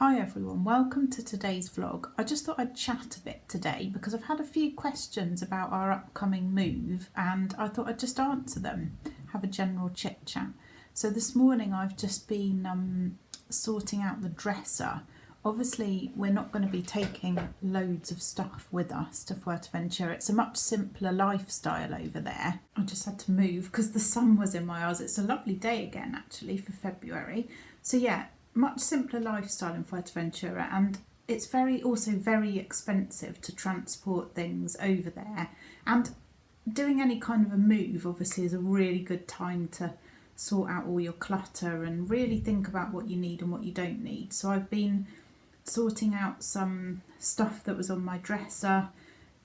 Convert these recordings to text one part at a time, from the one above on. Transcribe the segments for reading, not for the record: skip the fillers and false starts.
Hi everyone, welcome to today's vlog. I just thought I'd chat a bit today because I've had a few questions about our upcoming move and I thought I'd just answer them, have a general chit chat. So this morning I've just been sorting out the dresser. Obviously we're not going to be taking loads of stuff with us to Fuerteventura. It's a much simpler lifestyle over there. I just had to move because the sun was in my eyes. It's a lovely day again actually for February. So yeah, much simpler lifestyle in Fuerteventura, and it's also very expensive to transport things over there, and doing any kind of a move obviously is a really good time to sort out all your clutter and really think about what you need and what you don't need. So I've been sorting out some stuff that was on my dresser,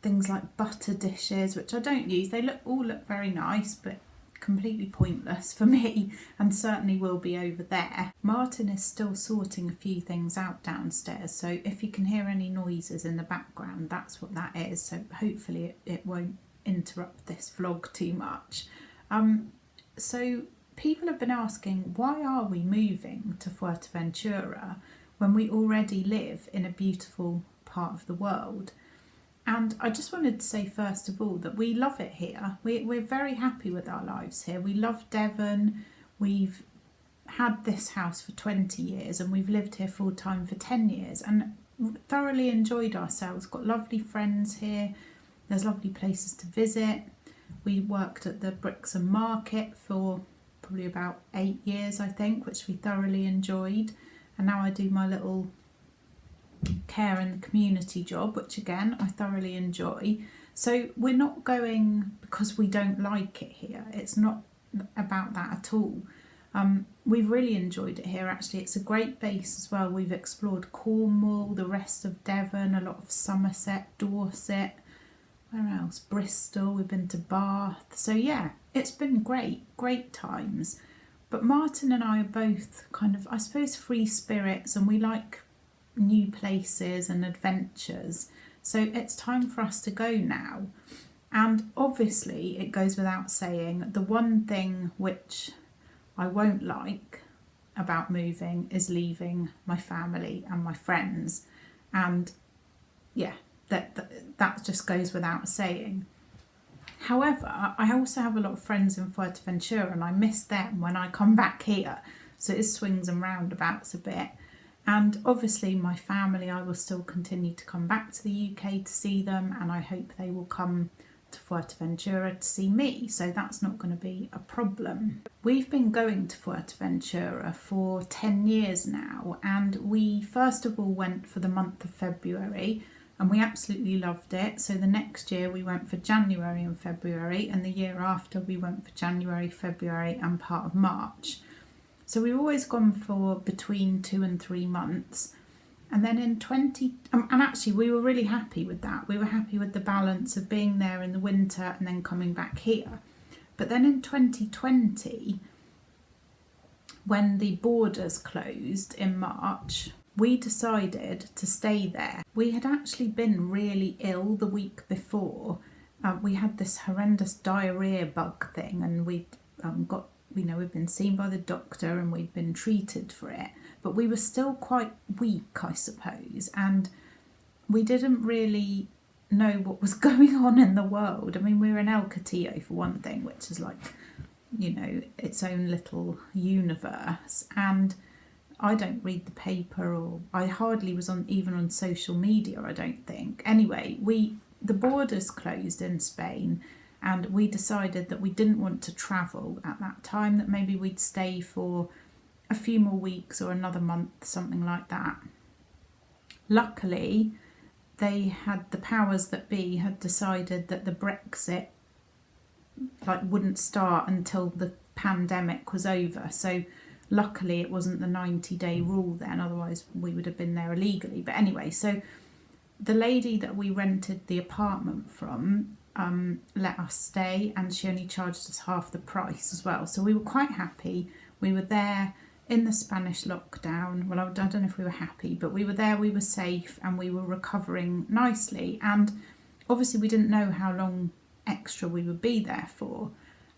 things like butter dishes which I don't use. They all look very nice but completely pointless for me, and certainly will be over there. Martin is still sorting a few things out downstairs, so if you can hear any noises in the background, that's what that is. So hopefully it won't interrupt this vlog too much. So people have been asking, why are we moving to Fuerteventura when we already live in a beautiful part of the world? And I just wanted to say first of all that we love it here. We're very happy with our lives here. We love Devon. We've had this house for 20 years and we've lived here full time for 10 years and thoroughly enjoyed ourselves. Got lovely friends here. There's lovely places to visit. We worked at the Bricks and Market for probably about 8 years, I think, which we thoroughly enjoyed. And now I do my little care in the community job, which again I thoroughly enjoy. So we're not going because we don't like it here. It's not about that at all. We've really enjoyed it here actually. It's a great base as well. We've explored Cornwall, the rest of Devon, a lot of Somerset, Dorset, where else, Bristol, we've been to Bath. So yeah, it's been great times. But Martin and I are both kind of, I suppose, free spirits, and we like new places and adventures, so it's time for us to go now. And obviously it goes without saying, the one thing which I won't like about moving is leaving my family and my friends, and yeah, that just goes without saying. However, I also have a lot of friends in Fuerteventura and I miss them when I come back here, so it swings and roundabouts a bit. And obviously my family, I will still continue to come back to the UK to see them, and I hope they will come to Fuerteventura to see me, so that's not going to be a problem. We've been going to Fuerteventura for 10 years now, and we first of all went for the month of February and we absolutely loved it. So the next year we went for January and February, and the year after we went for January, February and part of March. So we've always gone for between 2 and 3 months. And then in and actually we were really happy with that. We were happy with the balance of being there in the winter and then coming back here. But then in 2020, when the borders closed in March, we decided to stay there. We had actually been really ill the week before. We had this horrendous diarrhea bug thing, and we'd we'd been seen by the doctor and we'd been treated for it, but we were still quite weak, I suppose, and we didn't really know what was going on in the world. I mean, we were in El Castillo for one thing, which is like, its own little universe, and I don't read the paper, or I hardly was even on social media, I don't think. Anyway, the borders closed in Spain, and we decided that we didn't want to travel at that time, that maybe we'd stay for a few more weeks or another month, something like that. Luckily, the powers that be had decided that the Brexit wouldn't start until the pandemic was over. So luckily it wasn't the 90-day rule then, otherwise we would have been there illegally. But anyway, so the lady that we rented the apartment from let us stay, and she only charged us half the price as well. So we were quite happy. We were there in the Spanish lockdown. Well, I don't know if we were happy, but we were there, we were safe, and we were recovering nicely. And obviously we didn't know how long extra we would be there for.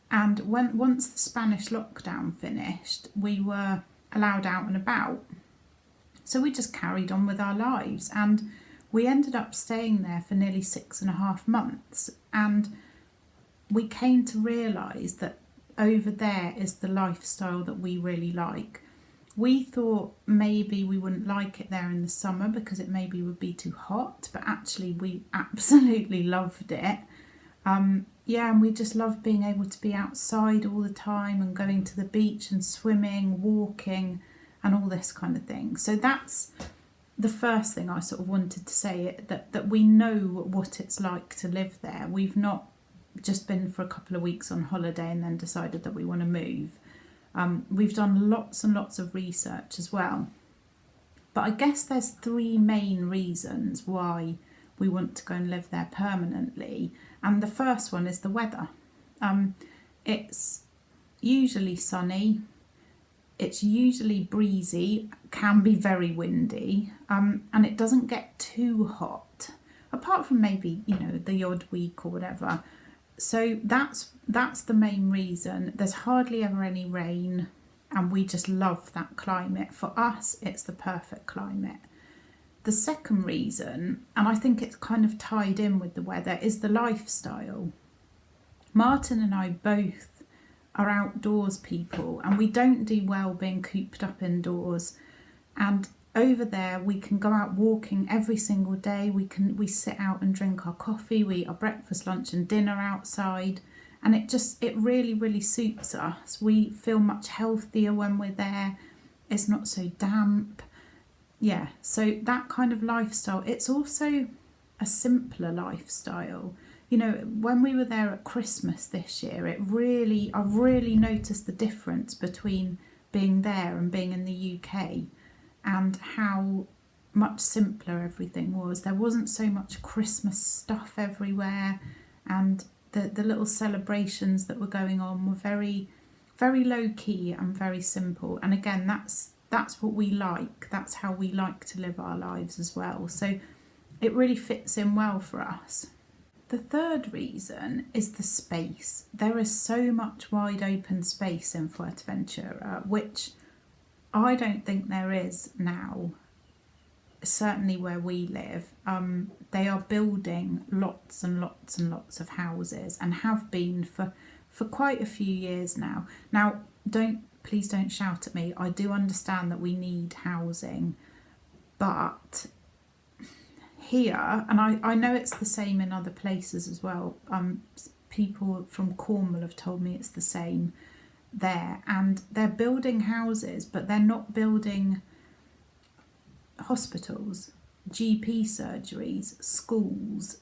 And once the Spanish lockdown finished, we were allowed out and about. So we just carried on with our lives, and we ended up staying there for nearly 6.5 months, and we came to realise that over there is the lifestyle that we really like. We thought maybe we wouldn't like it there in the summer because it maybe would be too hot, but actually we absolutely loved it. Yeah, and we just love being able to be outside all the time and going to the beach and swimming, walking, and all this kind of thing. So that's the first thing I sort of wanted to say, that we know what it's like to live there. We've not just been for a couple of weeks on holiday and then decided that we want to move. We've done lots and lots of research as well. But I guess there's three main reasons why we want to go and live there permanently. And the first one is the weather. It's usually sunny, it's usually breezy, can be very windy, and it doesn't get too hot, apart from maybe, the odd week or whatever. So that's the main reason. There's hardly ever any rain, and we just love that climate. For us, it's the perfect climate. The second reason, and I think it's kind of tied in with the weather, is the lifestyle. Martin and I both are outdoors people, and we don't do well being cooped up indoors. And over there we can go out walking every single day. We sit out and drink our coffee, we eat our breakfast, lunch and dinner outside, and it really, really suits us. We feel much healthier when we're there. It's not so damp. Yeah, so that kind of lifestyle. It's also a simpler lifestyle. When we were there at Christmas this year, I really noticed the difference between being there and being in the UK, and how much simpler everything was. There wasn't so much Christmas stuff everywhere, and the little celebrations that were going on were very, very low key and very simple. And again, that's what we like. That's how we like to live our lives as well. So it really fits in well for us. The third reason is the space. There is so much wide open space in Fuerteventura, which I don't think there is now, certainly where we live. They are building lots and lots and lots of houses, and have been for quite a few years now. Now, please don't shout at me. I do understand that we need housing, but here, and I know it's the same in other places as well. People from Cornwall have told me it's the same there, and they're building houses, but they're not building hospitals, GP surgeries, schools,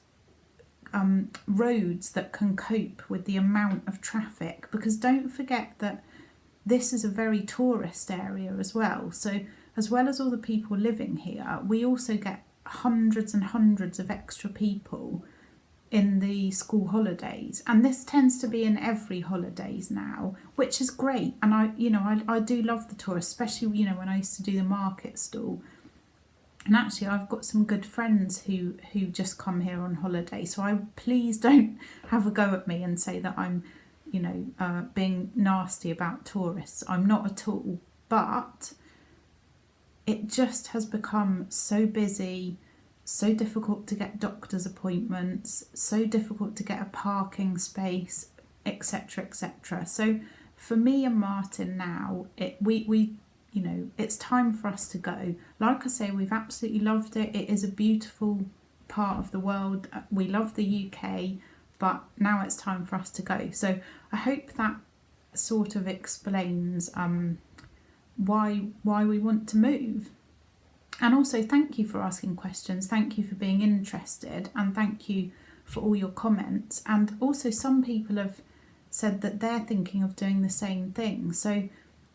roads that can cope with the amount of traffic. Because don't forget that this is a very tourist area as well. So as well as all the people living here, we also get hundreds and hundreds of extra people in the school holidays, and this tends to be in every holidays now, which is great. And I do love the tourists, especially when I used to do the market stall. And actually I've got some good friends who just come here on holiday, so please don't have a go at me and say that I'm being nasty about tourists. I'm not at all, but it just has become so busy, so difficult to get doctor's appointments, so difficult to get a parking space, etc., etc. So for me and Martin now, it's time for us to go. Like I say, we've absolutely loved it. It is a beautiful part of the world. We love the UK, but now it's time for us to go. So I hope that sort of explains why we want to move. And also, thank you for asking questions, thank you for being interested, and thank you for all your comments. And also, some people have said that they're thinking of doing the same thing. So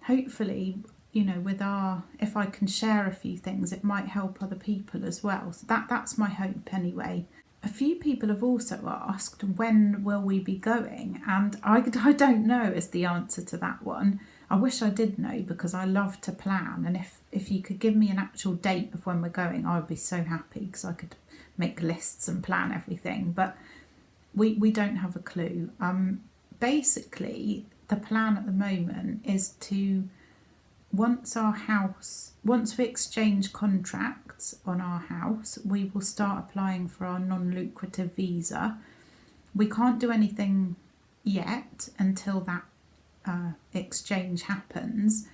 hopefully, if I can share a few things, it might help other people as well. So that's my hope anyway. A few people have also asked, when will we be going? And I don't know is the answer to that one. I wish I did know, because I love to plan, and if you could give me an actual date of when we're going, I would be so happy, because I could make lists and plan everything. But we don't have a clue. Basically, the plan at the moment is to once we exchange contracts on our house, we will start applying for our non-lucrative visa. We can't do anything yet until that exchange happens.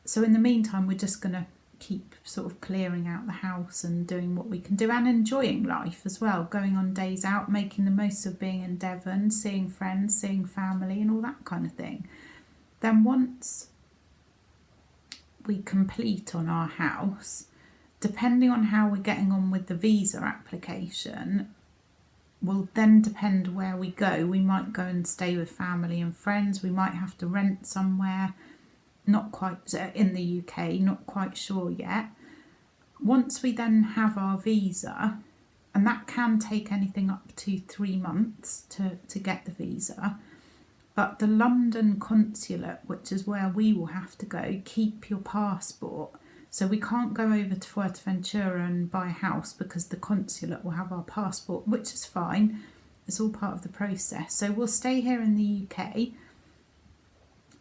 So in the meantime, we're just going to keep sort of clearing out the house and doing what we can do and enjoying life as well, going on days out, making the most of being in Devon, seeing friends, seeing family and all that kind of thing. Then once we complete on our house, depending on how we're getting on with the visa application, will then depend where we go. We might go and stay with family and friends. We might have to rent somewhere, not quite in the UK, not quite sure yet. Once we then have our visa, and that can take anything up to 3 months to get the visa, but the London consulate, which is where we will have to go, keep your passport. So we can't go over to Fuerteventura and buy a house because the consulate will have our passport, which is fine. It's all part of the process. So we'll stay here in the UK.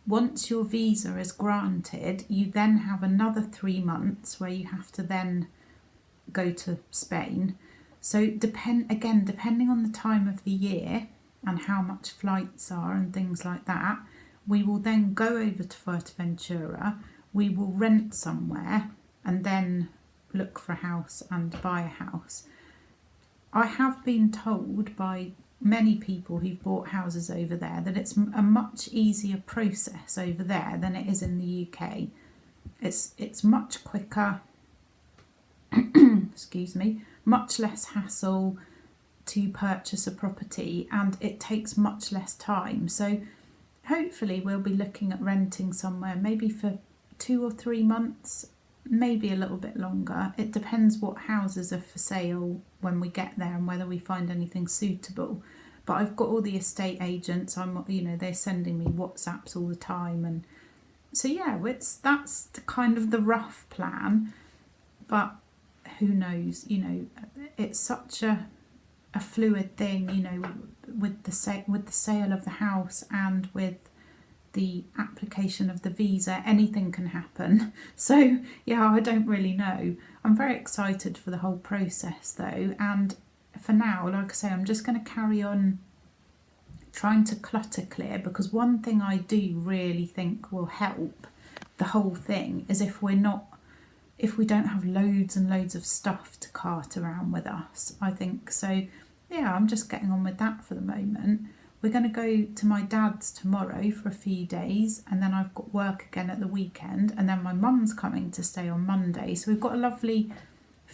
Once your visa is granted, you then have another 3 months where you have to then go to Spain. So depending on the time of the year and how much flights are and things like that, we will then go over to Fuerteventura, we will rent somewhere and then look for a house and buy a house. I have been told by many people who've bought houses over there that it's a much easier process over there than it is in the UK. It's much quicker, excuse me, much less hassle to purchase a property, and it takes much less time. So hopefully we'll be looking at renting somewhere maybe for 2 or 3 months, maybe a little bit longer. It depends what houses are for sale when we get there and whether we find anything suitable. But I've got all the estate agents, they're sending me WhatsApps all the time, and so yeah, that's kind of the rough plan. But who knows, it's such a fluid thing, with the sale of the house and with the application of the visa, anything can happen. So yeah, I don't really know. I'm very excited for the whole process though, and for now, like I say, I'm just going to carry on trying to clutter clear, because one thing I do really think will help the whole thing is if we don't have loads and loads of stuff to cart around with us, I think. So yeah, I'm just getting on with that for the moment. We're going to go to my dad's tomorrow for a few days, and then I've got work again at the weekend, and then my mum's coming to stay on Monday. So we've got a lovely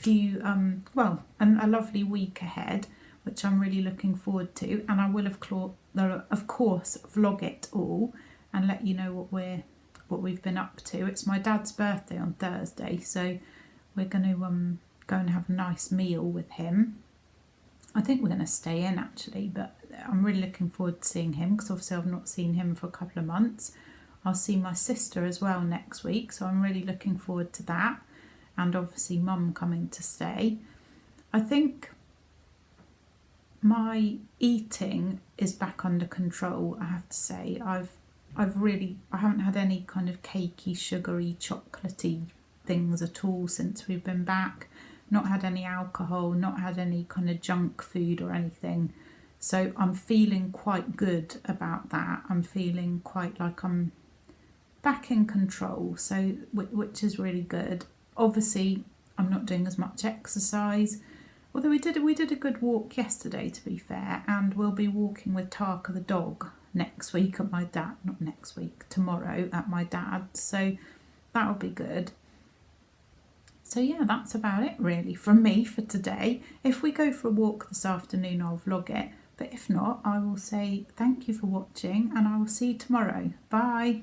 a lovely week ahead, which I'm really looking forward to, and I will of course vlog it all and let you know what we've been up to. It's my dad's birthday on Thursday, so we're going to go and have a nice meal with him. I think we're going to stay in actually, but I'm really looking forward to seeing him, because obviously I've not seen him for a couple of months. I'll see my sister as well next week, so I'm really looking forward to that, and obviously mum coming to stay. I think my eating is back under control, I have to say. I haven't had any kind of cakey, sugary, chocolatey things at all since we've been back. Not had any alcohol, not had any kind of junk food or anything. So I'm feeling quite good about that. I'm feeling quite like I'm back in control, so which is really good. Obviously, I'm not doing as much exercise, although we did a good walk yesterday, to be fair, and we'll be walking with Tarka the dog tomorrow at my dad's, so that'll be good. So yeah, that's about it really from me for today. If we go for a walk this afternoon, I'll vlog it, but if not, I will say thank you for watching, and I will see you tomorrow. Bye.